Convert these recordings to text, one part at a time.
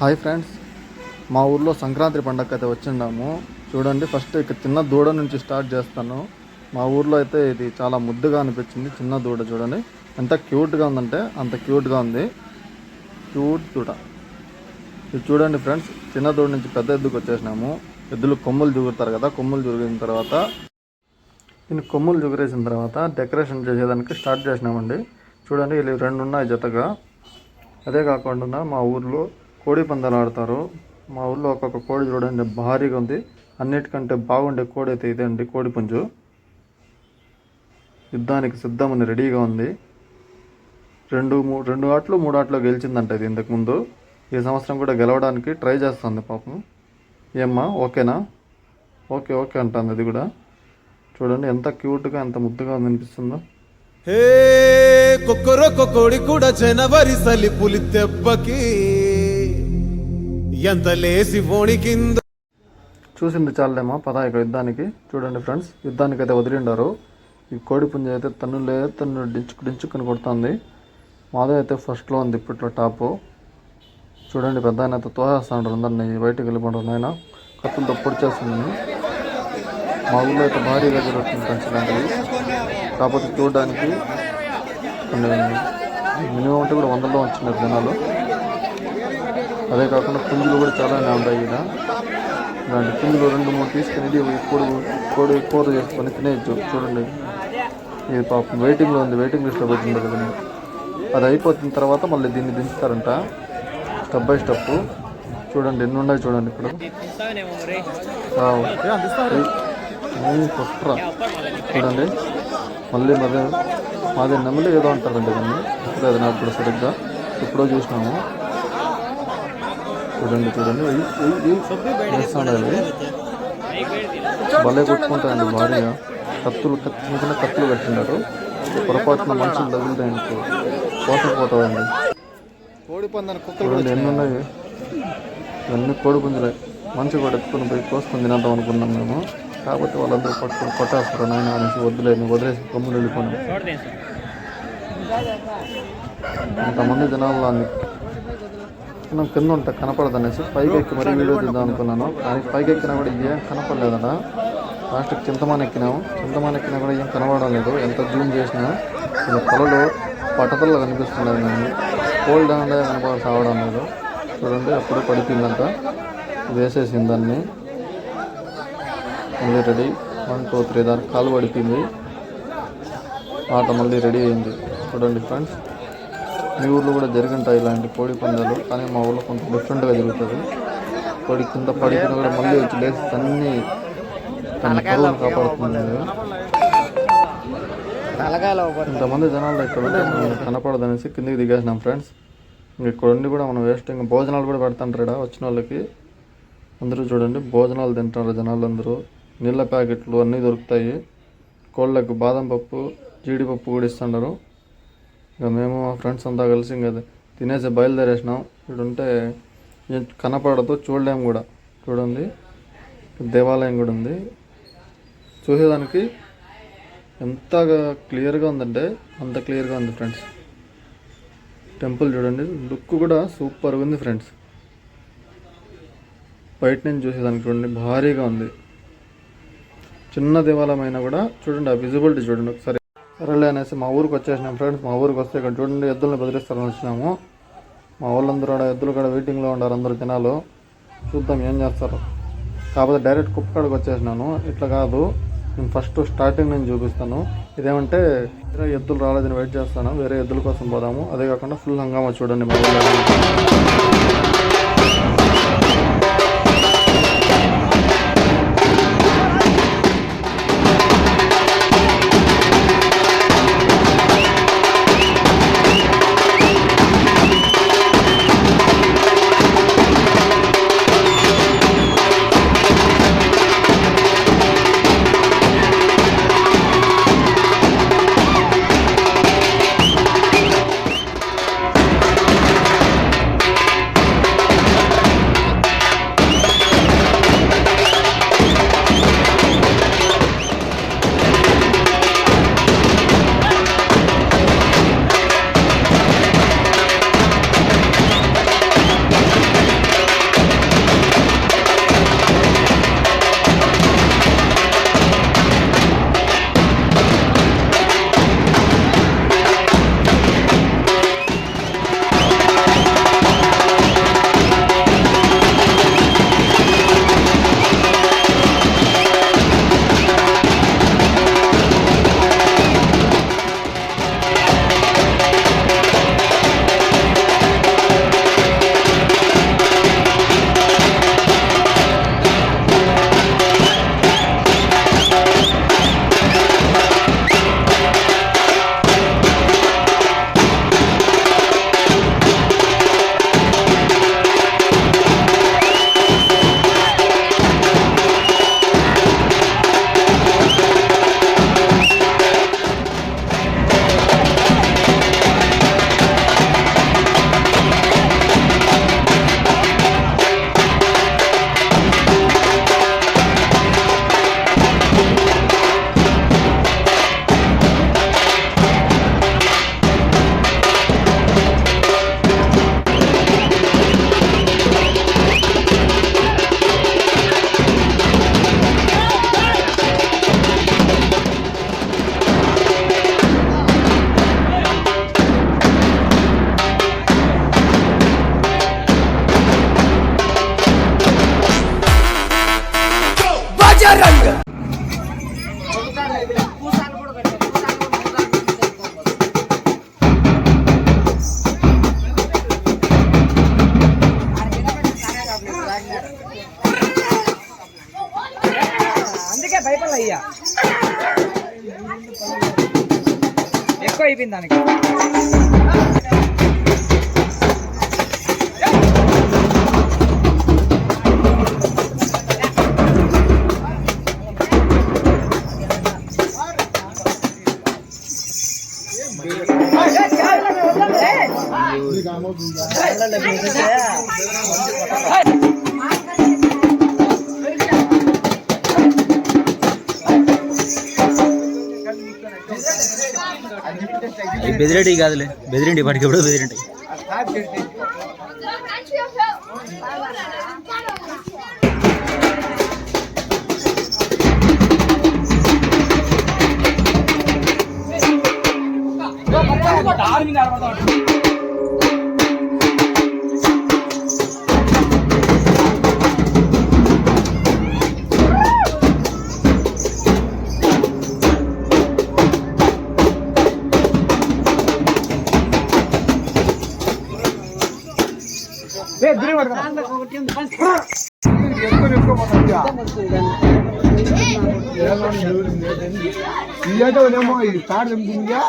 Hi friends, మా ఊర్లో సంక్రాంతి పండగ అయితే వచ్చిండాము. చూడండి, ఫస్ట్ ఇక చిన్న దూడ నుంచి స్టార్ట్ చేస్తాను. మా ఊర్లో అయితే ఇది చాలా ముద్దుగా అనిపించింది. చిన్న దూడ చూడండి, ఎంత క్యూట్గా ఉందంటే అంత క్యూట్గా ఉంది. క్యూట్ దూడ ఇది చూడండి ఫ్రెండ్స్. చిన్న దూడ నుంచి పెద్ద ఎద్దుకు వచ్చేసినాము. ఎద్దులు కొమ్ములు జుగురుతారు కదా, కొమ్ములు జుగిరిన తర్వాత దీన్ని కొమ్ములు జుగిరేసిన తర్వాత డెకరేషన్ చేసేదానికి స్టార్ట్ చేసినామండి. చూడండి, ఇవి రెండు ఉన్నాయి జతగా. అదే కాకుండా మా ఊర్లో కోడి పందాలు ఆడతారు. మా ఊర్లో ఒక్కొక్క కోడి చూడండి భారీగా ఉంది. అన్నిటికంటే బాగుండే కోడి అయితే ఇదే అండి, కోడి పుంజు. యుద్ధానికి సిద్ధమని రెడీగా ఉంది. రెండు ఆటలు మూడు ఆటలు గెలిచిందంట ఇది ఇంతకుముందు. ఈ సంవత్సరం కూడా గెలవడానికి ట్రై చేస్తుంది పాపం. ఏమ్మా ఓకేనా? ఓకే ఓకే అంటుంది అది కూడా. చూడండి ఎంత క్యూట్గా ఎంత ముద్దుగా అనిపిస్తుందో. హే కొక్కరొక్క కోడి కూడా జనవరి సలి పులి దెబ్బకి ఎంత లేసి కింద. చూసింది చాలేమో పదా ఇక యుద్ధానికి. చూడండి ఫ్రెండ్స్, యుద్ధానికి అయితే వదిలిండారు. ఈ కోడి పుంజ అయితే తన్ను డించుకుని కొడుతుంది. మాధవ్ అయితే ఫస్ట్లో ఉంది ఇప్పట్లో టాపు. చూడండి, పెద్ద ఆయన అయితే తోసేస్తాడు అందరినీ బయటకు వెళ్ళిపోవడం. ఆయన కత్తులతో పొడి చేస్తుందని. మా ఊళ్ళో అయితే భారీగా జరుగుతుంది ఫ్రెండ్స్ ఇలాంటివి. కాకపోతే చూడడానికి కొన్ని మినిమం అంటే కూడా 100లో వచ్చినారు జనాలు. అదే కాకుండా పుంజులు కూడా చాలానే ఉంటాయి ఇలా. ఇలాంటి పుంజులు 2-3 తీసుకుని కోడి కూర చేసుకొని తినేయచ్చు. చూడండి, ఇది పాపం వెయిటింగ్లో ఉంది, వెయిటింగ్ లిస్ట్లో పెట్టింది కదా. అది అయిపోతున్న తర్వాత మళ్ళీ దీన్ని దించుతారంట స్టెప్ బై స్టెప్. చూడండి ఎన్ని ఉన్నాయి చూడండి ఇక్కడ. కొట్రా చూడండి. మళ్ళీ మాది నెమలి ఏదో అంటారండి దాన్ని, లేదు నాకు కూడా సరిగ్గా ఎప్పుడో చూసినాము. చూడండి వేస్తాడు. భలే కొట్టుకుంటాయండి భారీగా. చిన్న కత్తులు కట్టినారు. పొరపాటున మనుషులు తగులుతాయండి, పోసపోతుందండి. చూడండి ఎన్ని ఉన్నాయి, ఇవన్నీ కోడి పుంజులే. మంచి కూడా ఎత్తుకుని పోయి కోసుకొని తినేద్దాం అనుకున్నాం మేము. కాకపోతే వాళ్ళందరూ పట్టుకొని కొట్టేస్తారు నాయన అనేసి వదిలేసి కొమ్ములు వెళ్ళిపోయినాం. అంతమంది జనాల్లో మనం కింద ఉంటే కనపడదు అనేసి పైకి ఎక్కి మరీ వీడియో తీద్దాం అనుకున్నాను. కానీ పైకి ఎక్కినా కూడా ఏం కనపడలేదట. లాస్ట్కి చింతమాన్ ఎక్కినాము. చింతమాన్ ఎక్కినా కూడా ఏం కనపడడం లేదు. ఎంత జూమ్ చేసినా ఇలా పొలలో పట్టతల్లో కనిపిస్తున్నాయి. నేను కోల్డ్ డాన్ కనపడాల్సి రావడం లేదు. చూడండి, అప్పుడే పడిపోయిందంట. వేసేసింది దాన్ని. మళ్ళీ రెడీ 1 2 3 దానికి కాలు పడిపోయింది. ఆట మళ్ళీ రెడీ అయింది. చూడండి ఫ్రెండ్స్, మీ ఊర్లో కూడా జరిగింటాయి ఇలాంటి కోడి పందాలు. కానీ మా ఊళ్ళో కొంచెం డిఫరెంట్గా జరుగుతుంది. కోడి కింద పడిపోయినా కూడా మళ్ళీ వచ్చి లేచి తన పరువును కాపాడుతుంది. ఇంతమంది జనాలు ఇక్కడ కనపడదనేసి కిందికి దిగేసినాం ఫ్రెండ్స్. ఇక్కడ ఉండి కూడా మనం వేస్ట్ ఇంకా భోజనాలు కూడా పెడతాంటారు వచ్చిన వాళ్ళకి. అందరూ చూడండి భోజనాలు తింటారు జనాలు అందరూ. నీళ్ళ ప్యాకెట్లు అన్నీ దొరుకుతాయి. కోళ్ళకు బాదం పప్పు జీడిపప్పు కూడా ఇస్తున్నారు. ఇక మేము మా ఫ్రెండ్స్ అంతా కలిసి ఇంకా తినేసి బయలుదేరేసినాం. ఇక్కడ ఉంటే కనపడదు, చూడలేము కూడా. చూడండి, దేవాలయం కూడా ఉంది. చూసేదానికి ఎంత క్లియర్గా ఉందంటే అంత క్లియర్గా ఉంది ఫ్రెండ్స్. టెంపుల్ చూడండి, లుక్ కూడా సూపర్గా ఉంది ఫ్రెండ్స్. బయట నుంచి చూసేదానికి చూడండి భారీగా ఉంది. చిన్న దేవాలయం అయినా కూడా చూడండి ఆ విజిబిలిటీ చూడండి ఒకసారి. సరేలే అనేసి మా ఊరికి వచ్చేసినాం ఫ్రెండ్స్. మా ఊరికి వస్తే ఇక్కడ చూడండి ఎద్దులను బెదిరిస్తారని వచ్చినాము. మా వాళ్ళందరూ ఎద్దులు కూడా వెయిటింగ్లో ఉన్నారు అందరూ జనాలు. చూద్దాం ఏం చేస్తారు. కాకపోతే డైరెక్ట్ కుప్పకాడికి వచ్చేసినాను. ఇట్లా కాదు, నేను ఫస్ట్ స్టార్టింగ్ నుంచి చూపిస్తాను. ఇదేమంటే వేరే ఎద్దులు రాలేదని వెయిట్ చేస్తాను. వేరే ఎద్దుల కోసం పోదాము. అదే కాకుండా ఫుల్ హంగామా చూడండి మా ఊళ్ళో. ఎక్కువ అయిపోయింది దానికి. బెదిరేటి కాదులే, బెదిరింటి వాటికి ఎప్పుడో బెదిరింటి. ఇదేమో ఈ తాడు తెంపుకుందా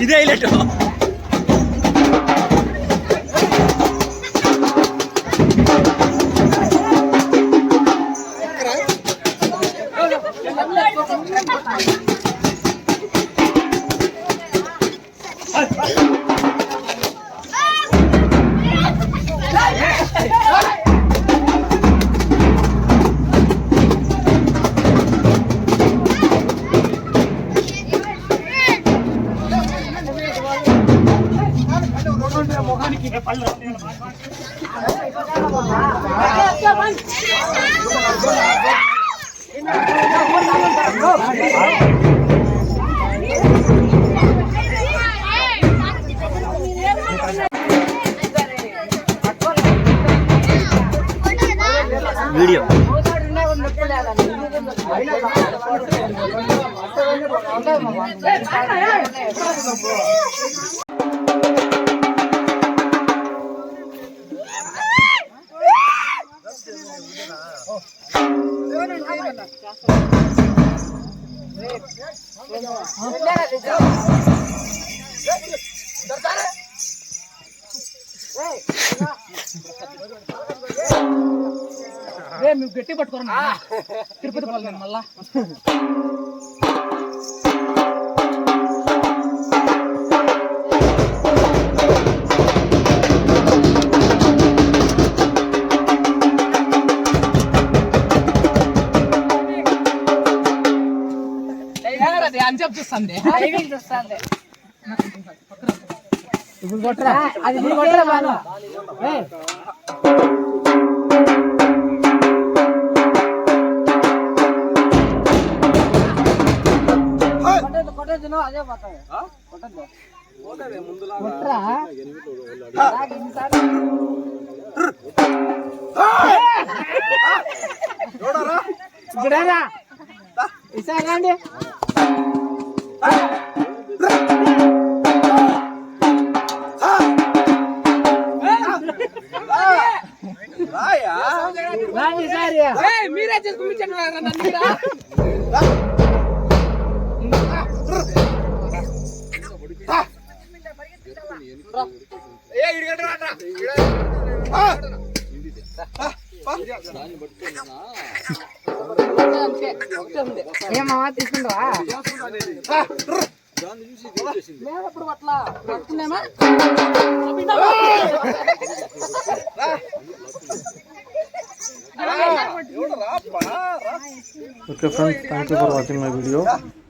ఇదే హైలైట్. వీడియో మేము గట్టి పట్టుకోరా తిరుపతి పోవాలి మళ్ళా. అని చెప్పి చూస్తుంది ఇప్పుడు కొట్టరా, అది కొట్టరా బాను. కొట్టద్దు అదే పోతాయి కొట్టద్దు. కొట్రా ఇక్కడరా ఈసారి రండి రండి సార్ మీరే చేసుకుంటారు ఏమా తీసుకుంటావా ఇప్పుడు అట్లా పడుతుందేమా okay friends, thank you for watching my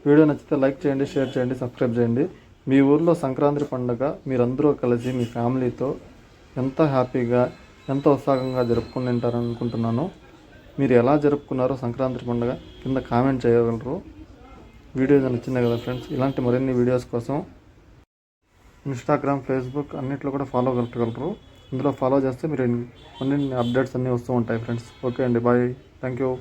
video నచ్చితే లైక్ చేయండి, షేర్ చేయండి, సబ్స్క్రైబ్ చేయండి. మీ ఊర్లో సంక్రాంతి పండుగ మీరందరూ కలిసి మీ ఫ్యామిలీతో ఎంత హ్యాపీగా ఎంత ఉత్సాహంగా జరుపుకుని ఉంటారని అనుకుంటున్నాను. మీరు ఎలా జరుపుకున్నారో సంక్రాంతి పండుగ కింద కామెంట్ చేయగలరు. వీడియో నచ్చింది కదా ఫ్రెండ్స్. ఇలాంటి మరిన్ని వీడియోస్ కోసం ఇన్స్టాగ్రామ్, ఫేస్బుక్ అన్నిట్లో కూడా ఫాలో కలగలరు. ఇందులో ఫాలో చేస్తే మీరు అన్ని అప్డేట్స్ అన్నీ వస్తూ ఉంటాయి ఫ్రెండ్స్. ఓకే అండి, బాయ్, థ్యాంక్ యూ.